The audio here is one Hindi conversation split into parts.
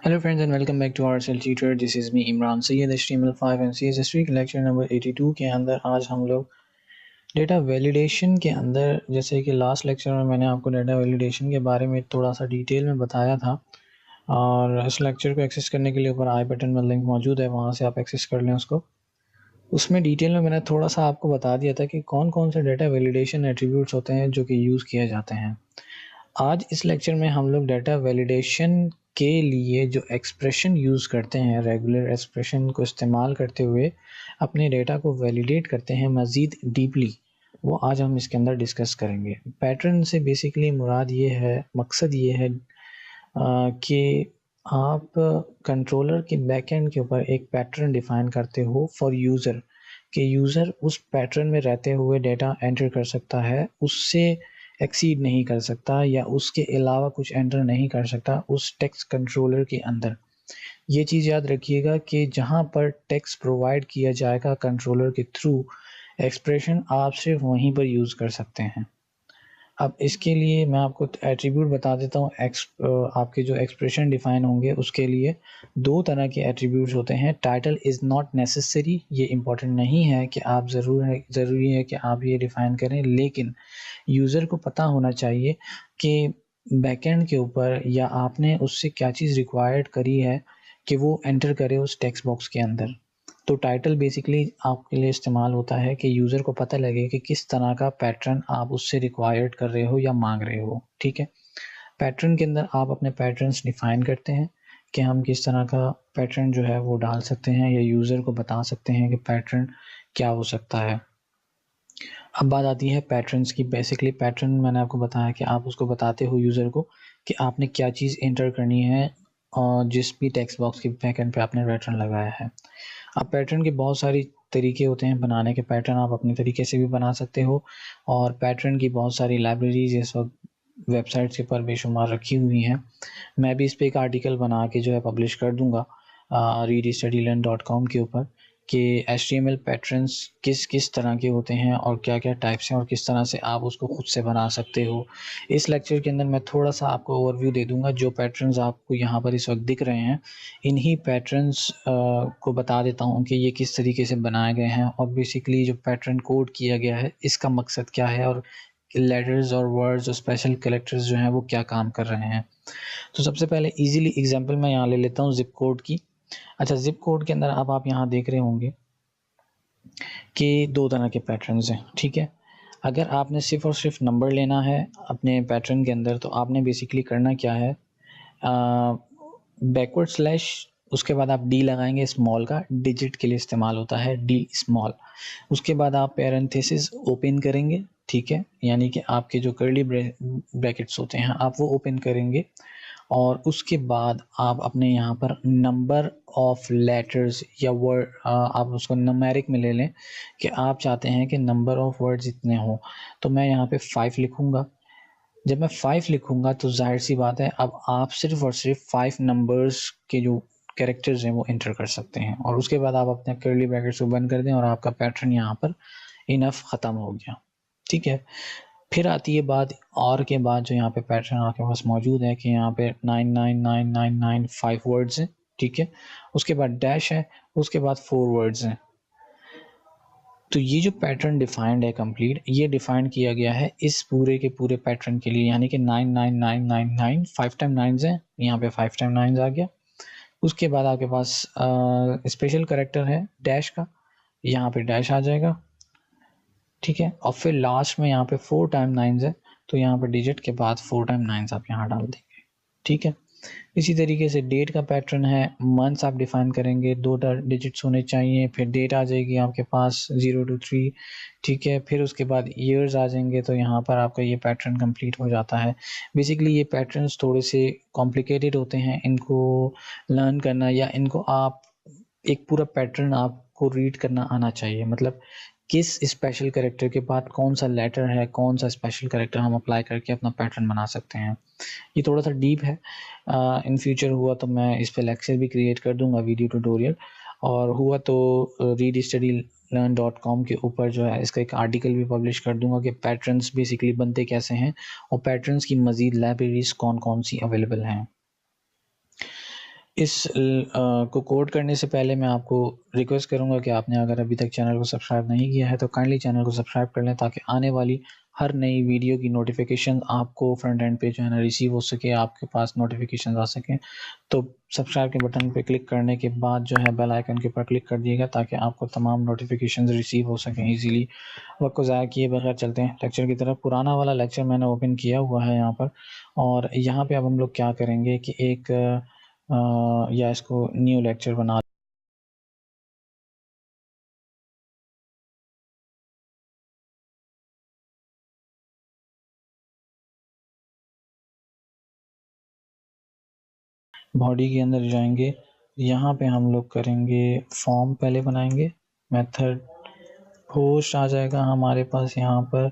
Hello friends and welcome back to our Cell Tutor. This is me Imran Syed HTML5 and CSS3 के लेक्चर नंबर 82 के अंदर आज हम लोग डेटा वैलिडेशन के अंदर, जैसे कि लास्ट लेक्चर में मैंने आपको डेटा वैलिडेशन के बारे में थोड़ा सा डिटेल में बताया था और इस लेक्चर को एक्सेस करने के लिए ऊपर आई बटन में लिंक मौजूद है, वहाँ से आप एक्सेस कर लें उसको। उसमें डिटेल में मैंने थोड़ा सा आपको बता दिया था कि कौन कौन से डेटा वैलिडेशन एट्रीब्यूट्स होते हैं जो कि यूज़ किए जाते हैं। आज इस लेक्चर में हम लोग डेटा वैलिडेशन के लिए जो एक्सप्रेशन यूज़ करते हैं, रेगुलर एक्सप्रेशन को इस्तेमाल करते हुए अपने डेटा को वैलिडेट करते हैं मज़ीद डीपली, वो आज हम इसके अंदर डिस्कस करेंगे। पैटर्न से बेसिकली मुराद ये है, मकसद ये है कि आप कंट्रोलर के बैकएंड के ऊपर एक पैटर्न डिफ़ाइन करते हो फॉर यूज़र, कि यूज़र उस पैटर्न में रहते हुए डेटा एंटर कर सकता है, उससे एक्सीड नहीं कर सकता या उसके अलावा कुछ एंटर नहीं कर सकता उस टेक्स्ट कंट्रोलर के अंदर। ये चीज़ याद रखिएगा कि जहाँ पर टेक्स्ट प्रोवाइड किया जाएगा कंट्रोलर के थ्रू, एक्सप्रेशन आप सिर्फ वहीं पर यूज़ कर सकते हैं। अब इसके लिए मैं आपको एट्रीब्यूट बता देता हूँ। आपके जो एक्सप्रेशन डिफ़ाइन होंगे उसके लिए दो तरह के एट्रीब्यूट्स होते हैं। टाइटल इज़ नॉट नेसेसरी, ये इम्पॉर्टेंट नहीं है कि आप ज़रूरी है कि आप ये डिफ़ाइन करें, लेकिन यूज़र को पता होना चाहिए कि बैकएंड के ऊपर या आपने उससे क्या चीज़ रिक्वायर्ड करी है कि वो एंटर करे उस टेक्स्ट बॉक्स के अंदर। तो टाइटल बेसिकली आपके लिए इस्तेमाल होता है कि यूज़र को पता लगे कि किस तरह का पैटर्न आप उससे रिक्वायर्ड कर रहे हो या मांग रहे हो। ठीक है, पैटर्न के अंदर आप अपने पैटर्न्स डिफ़ाइन करते हैं कि हम किस तरह का पैटर्न जो है वो डाल सकते हैं या यूज़र को बता सकते हैं कि पैटर्न क्या हो सकता है। अब बात आती है पैटर्न्स की। बेसिकली पैटर्न मैंने आपको बताया कि आप उसको बताते हो यूज़र को कि आपने क्या चीज़ एंटर करनी है और जिस भी टेक्स्ट बॉक्स के बैकएंड पे आपने पैटर्न लगाया है। अब पैटर्न के बहुत सारी तरीके होते हैं बनाने के। पैटर्न आप अपने तरीके से भी बना सकते हो और पैटर्न की बहुत सारी लाइब्रेरीज इस वक्त वेबसाइट्स के ऊपर बेशुमार रखी हुई हैं। मैं भी इस पर एक आर्टिकल बना के जो है पब्लिश कर दूँगा readstudylearn.com के ऊपर कि HTML पैटर्न्स किस किस तरह के होते हैं और क्या-क्या टाइप्स हैं और किस तरह से आप उसको खुद से बना सकते हो। इस लेक्चर के अंदर मैं थोड़ा-सा आपको ओवरव्यू दे दूँगा। जो पैटर्न्स आपको यहाँ पर इस वक्त दिख रहे हैं, इन्हीं पैटर्न्स को बता देता हूँ कि ये किस तरीके से बनाए गए हैं और बेसिकली जो पैटर्न कोड किया गया है इसका मकसद क्या है और लेटर्स और वर्ड्स और स्पेशल कैरेक्टर्स जो हैं वो क्या काम कर रहे हैं। तो सबसे पहले ईज़िली एग्ज़ाम्पल मैं यहाँ ले लेता हूँ ज़िप कोड की। अच्छा, ज़िप कोड के अंदर आप यहाँ देख रहे होंगे कि दो तरह के पैटर्न्स हैं। ठीक है, अगर आपने सिर्फ़ और सिर्फ नंबर लेना है अपने पैटर्न के अंदर तो आपने बेसिकली करना क्या है, बैकवर्ड स्लैश उसके बाद आप डी लगाएंगे, स्मॉल का डिजिट के लिए इस्तेमाल होता है डी स्मॉल। उसके बाद आप पैरेंथेसिस ओपन करेंगे। ठीक है, यानी कि आपके जो कर्ली ब्रैकेट्स होते हैं आप वो ओपन करेंगे और उसके बाद आप अपने यहाँ पर नंबर ऑफ लेटर्स या वर्ड आप उसको न्यूमेरिक में ले लें कि आप चाहते हैं कि नंबर ऑफ वर्ड्स इतने हों। तो मैं यहाँ पे 5 लिखूँगा। जब मैं 5 लिखूँगा तो ज़ाहिर सी बात है अब आप सिर्फ़ और सिर्फ 5 नंबर्स के जो कैरेक्टर्स हैं वो एंटर कर सकते हैं और उसके बाद आप अपने कर्ली ब्रैकेट्स को बंद कर दें और आपका पैटर्न यहाँ पर इनफ ख़त्म हो गया। ठीक है, फिर आती है बात और के बाद जो यहाँ पे पैटर्न आपके पास मौजूद है कि यहाँ पे 99999 वर्ड्स हैं। ठीक है, उसके बाद डैश है, उसके बाद 4 वर्ड्स हैं। तो ये जो पैटर्न डिफाइंड है कंप्लीट, ये डिफाइन किया गया है इस पूरे के पूरे पैटर्न के लिए, यानी कि 99999 5 टाइम 9s हैं, यहाँ पे 5 टाइम 9s आ गया। उसके बाद आपके पास स्पेशल कैरेक्टर है डैश का, यहाँ पे डैश आ जाएगा। ठीक है, और फिर लास्ट में यहाँ पे 4 टाइम 9s है तो यहाँ पे डिजिट के बाद 4 टाइम 9s आप यहाँ डाल देंगे। ठीक है, इसी तरीके से डेट का पैटर्न है, मंथ्स आप डिफाइन करेंगे, 2 डिजिट्स होने चाहिए, फिर डेट आ जाएगी आपके पास 0 to 3। ठीक है, फिर उसके बाद ईयर्स आ जाएंगे तो यहाँ पर आपका ये पैटर्न कंप्लीट हो जाता है। बेसिकली ये पैटर्न्स थोड़े से कॉम्प्लिकेटेड होते हैं, इनको लर्न करना या इनको आप एक पूरा पैटर्न आपको रीड करना आना चाहिए। मतलब किस स्पेशल कैरेक्टर के बाद कौन सा लेटर है, कौन सा स्पेशल कैरेक्टर हम अप्लाई करके अपना पैटर्न बना सकते हैं। ये थोड़ा सा डीप है। इन फ्यूचर हुआ तो मैं इस पे लेक्चर भी क्रिएट कर दूंगा, वीडियो ट्यूटोरियल, और हुआ तो readstudylearn.com के ऊपर जो है इसका एक आर्टिकल भी पब्लिश कर दूंगा कि पैटर्न्स बेसिकली बनते कैसे हैं और पैटर्न्स की मज़ीद लाइब्रेरीज कौन कौन सी अवेलेबल हैं। इस को कोड करने से पहले मैं आपको रिक्वेस्ट करूंगा कि आपने अगर अभी तक चैनल को सब्सक्राइब नहीं किया है तो काइंडली चैनल को सब्सक्राइब कर लें, ताकि आने वाली हर नई वीडियो की नोटिफिकेशन आपको फ्रंट एंड पे जो है ना रिसीव हो सके, आपके पास नोटिफिकेशन आ सकें। तो सब्सक्राइब के बटन पे क्लिक करने के बाद जो है बेल आइकन के ऊपर क्लिक कर दिएगा, ताकि आपको तमाम नोटिफिकेशन रिसीव हो सकें ईजीली। वक्त को ज़ाया किए बगैर चलते हैं लेक्चर की तरफ। पुराना वाला लेक्चर मैंने ओपन किया हुआ है यहाँ पर, और यहाँ पे अब हम लोग क्या करेंगे कि एक या इसको न्यू लेक्चर बना बॉडी के अंदर जाएंगे, यहाँ पे हम लोग करेंगे फॉर्म पहले बनाएंगे, मेथड पोस्ट आ जाएगा हमारे पास यहाँ पर,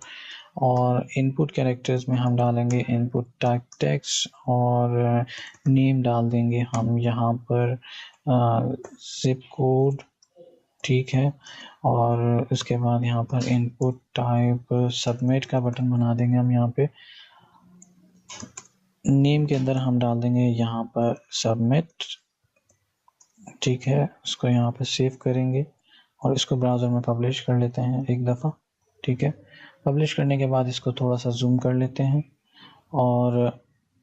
और इनपुट कैरेक्टर्स में हम डालेंगे इनपुट टाइप टेक्स्ट, और नेम डाल देंगे हम यहाँ पर जिप कोड, ठीक है। और उसके बाद यहाँ पर इनपुट टाइप सबमिट का बटन बना देंगे हम यहाँ पे। नेम के अंदर हम डाल देंगे यहाँ पर सबमिट, ठीक है। उसको यहाँ पे सेव करेंगे और इसको ब्राउज़र में पब्लिश कर लेते हैं एक दफ़ा, ठीक है। पब्लिश करने के बाद इसको थोड़ा सा जूम कर लेते हैं, और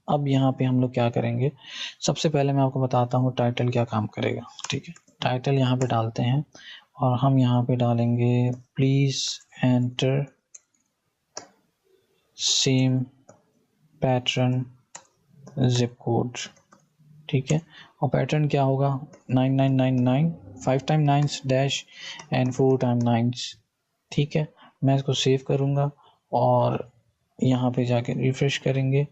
अब यहाँ पे हम लोग क्या करेंगे, सबसे पहले मैं आपको बताता हूँ टाइटल क्या काम करेगा, ठीक है। टाइटल यहाँ पे डालते हैं और हम यहाँ पे डालेंगे please enter same pattern zip code, ठीक है। और पैटर्न क्या होगा, 9999 5 टाइम 9 डैश एंड 4 टाइम 9, ठीक है। मैं इसको सेव करूँगा और यहाँ पे जाके रिफ्रेश करेंगे।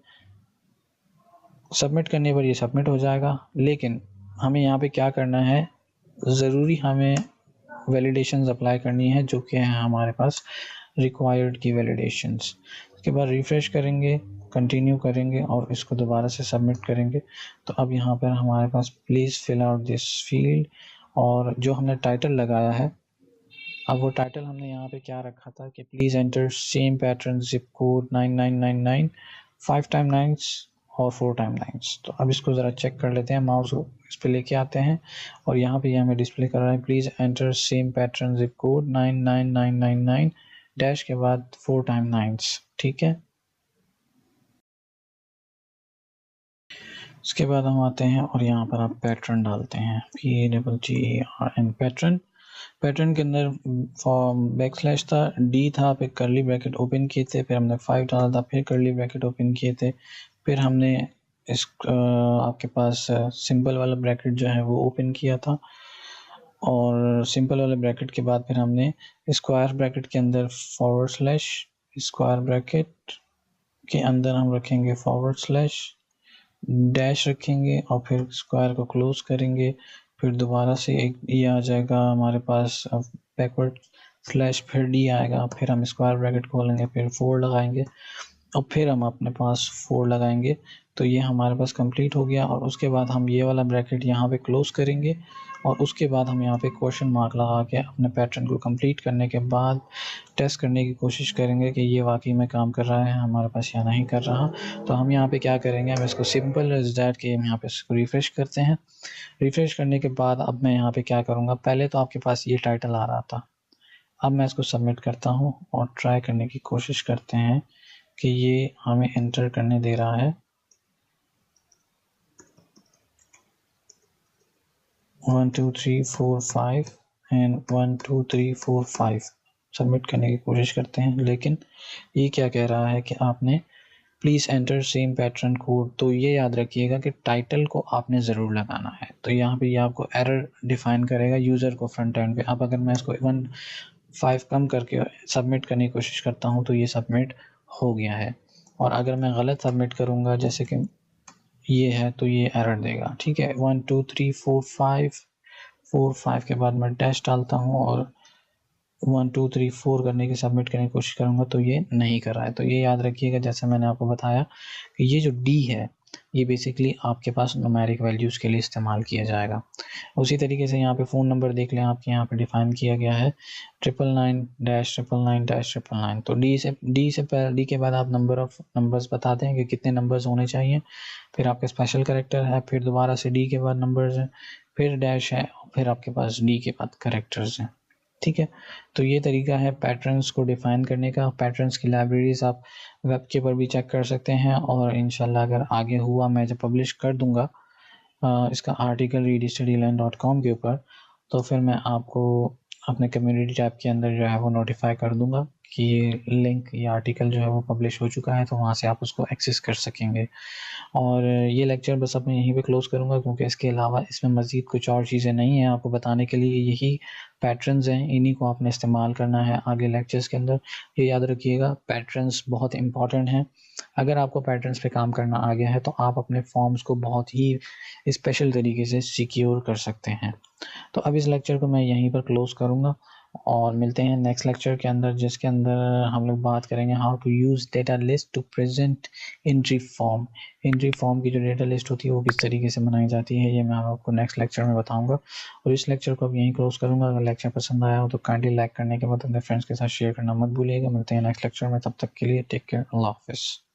सबमिट करने पर ये सबमिट हो जाएगा, लेकिन हमें यहाँ पे क्या करना है, ज़रूरी हमें वैलिडेशंस अप्लाई करनी है, जो कि है हमारे पास रिक्वायर्ड की वैलिडेशंस। उसके बाद रिफ्रेश करेंगे, कंटिन्यू करेंगे और इसको दोबारा से सबमिट करेंगे। तो अब यहाँ पर हमारे पास please fill out this field, और जो हमने टाइटल लगाया है, अब वो टाइटल हमने यहाँ पे क्या रखा था कि please enter same pattern zip code 9999 5 time 9 और 4 टाइम 9। तो अब इसको ज़रा चेक कर लेते हैं, माउस को इस पे लेके आते हैं और यहाँ पे ये हमें डिस्प्ले कर रहा है please enter same pattern zip code 99999 dash के बाद 4 टाइम 9, ठीक है। उसके बाद हम आते हैं और यहाँ पर आप पैटर्न डालते हैं, PATTERN पैटर्न। पैटर्न के अंदर बैक स्लैश था, डी था, फिर करली ब्रैकेट ओपन किए थे, फिर हमने 5 डाला था, फिर करली ब्रैकेट ओपन किए थे, फिर हमने इस आपके पास सिंपल वाला ब्रैकेट जो है वो ओपन किया था, और सिंपल वाले ब्रैकेट के बाद फिर हमने स्क्वायर ब्रैकेट के अंदर फॉरवर्ड स्लैश, स्क्वायर ब्रैकेट के अंदर हम रखेंगे फॉरवर्ड स्लैश, डैश रखेंगे और फिर स्क्वायर को क्लोज करेंगे। फिर दोबारा से एक ये आ जाएगा हमारे पास बैकवर्ड स्लैश, फिर डी आएगा, फिर हम स्क्वायर ब्रैकेट खोलेंगे, फिर 4 लगाएंगे और फिर हम अपने पास 4 लगाएंगे। तो ये हमारे पास कंप्लीट हो गया, और उसके बाद हम ये वाला ब्रैकेट यहाँ पे क्लोज करेंगे, और उसके बाद हम यहाँ पे क्वेश्चन मार्क लगा के अपने पैटर्न को कंप्लीट करने के बाद टेस्ट करने की कोशिश करेंगे कि ये वाकई में काम कर रहा है हमारे पास या नहीं कर रहा। तो हम यहाँ पे क्या करेंगे, हम इसको सिंपल एज दैट कि हम यहाँ पे इसको रिफ्रेश करते हैं। रिफ्रेश करने के बाद अब मैं यहाँ पे क्या करूँगा, पहले तो आपके पास ये टाइटल आ रहा था, अब मैं इसको सबमिट करता हूँ और ट्राई करने की कोशिश करते हैं कि ये हमें एंटर करने दे रहा है 1 2 3 4 5 एंड 1 2 3 4 5। सबमिट करने की कोशिश करते हैं, लेकिन ये क्या कह रहा है कि आपने please enter same pattern code. तो ये याद रखिएगा कि टाइटल को आपने ज़रूर लगाना है, तो यहाँ पे ये आपको एरर डिफाइन करेगा यूज़र को फ्रंट एंड पे। अब अगर मैं इसको 1 5 कम करके सबमिट करने की कोशिश करता हूँ तो ये सबमिट हो गया है, और अगर मैं गलत सबमिट करूँगा जैसे कि ये है तो ये एरर देगा, ठीक है। 1 2 3 4 5 4 5 के बाद मैं डैश डालता हूँ और 1 2 3 4 करने की सबमिट करने की कोशिश करूँगा तो ये नहीं कर रहा है। तो ये याद रखिएगा, जैसे मैंने आपको बताया कि ये जो डी है ये बेसिकली आपके पास न्यूमेरिक वैल्यूज़ के लिए इस्तेमाल किया जाएगा। उसी तरीके से यहाँ पे फ़ोन नंबर देख लें, आपके यहाँ पे डिफ़ाइन किया गया है 999-999-999। तो डी के बाद आप नंबर्स बताते हैं कि कितने नंबर्स होने चाहिए, फिर आपके स्पेशल कैरेक्टर है, फिर दोबारा से डी के बाद नंबर्स हैं, फिर डैश है, फिर आपके पास डी के बाद कैरेक्टर्स हैं। ठीक है, तो ये तरीका है पैटर्न्स को डिफ़ाइन करने का। पैटर्न्स की लाइब्रेरीज़ आप वेब के ऊपर भी चेक कर सकते हैं, और इंशाल्लाह अगर आगे हुआ मैं जब पब्लिश कर दूँगा इसका आर्टिकल readstudylearn.com के ऊपर, तो फिर मैं आपको अपने कम्युनिटी टैब के अंदर जो है वो नोटिफाई कर दूँगा कि ये लिंक, ये आर्टिकल जो है वो पब्लिश हो चुका है, तो वहाँ से आप उसको एक्सेस कर सकेंगे। और ये लेक्चर बस अब मैं यहीं पे क्लोज़ करूँगा, क्योंकि इसके अलावा इसमें मज़ीद कुछ और चीज़ें नहीं हैं आपको बताने के लिए। यही पैटर्न्स हैं, इन्हीं को आपने इस्तेमाल करना है आगे लेक्चर्स के अंदर। ये याद रखिएगा, पैटर्न्स बहुत इम्पॉर्टेंट हैं। अगर आपको पैटर्न्स पे काम करना आ गया है तो आप अपने फॉर्म्स को बहुत ही स्पेशल तरीके से सिक्योर कर सकते हैं। तो अब इस लेक्चर को मैं यहीं पर क्लोज़ करूँगा, और मिलते हैं नेक्स्ट लेक्चर के अंदर, जिसके अंदर हम लोग बात करेंगे how to use data list to present entry form. Entry form की जो डेटा लिस्ट होती है वो किस तरीके से बनाई जाती है, ये मैं आपको नेक्स्ट लेक्चर में बताऊंगा। और इस लेक्चर को अब यहीं क्लोज करूंगा। अगर लेक्चर पसंद आया हो तो काइंडली लाइक करने के बाद अपने फ्रेंड्स के साथ शेयर करना मत भूलिएगा। मिलते हैं नेक्स्ट लेक्चर में, तब तक के लिए टेक केयर, अल्लाह हाफिज़।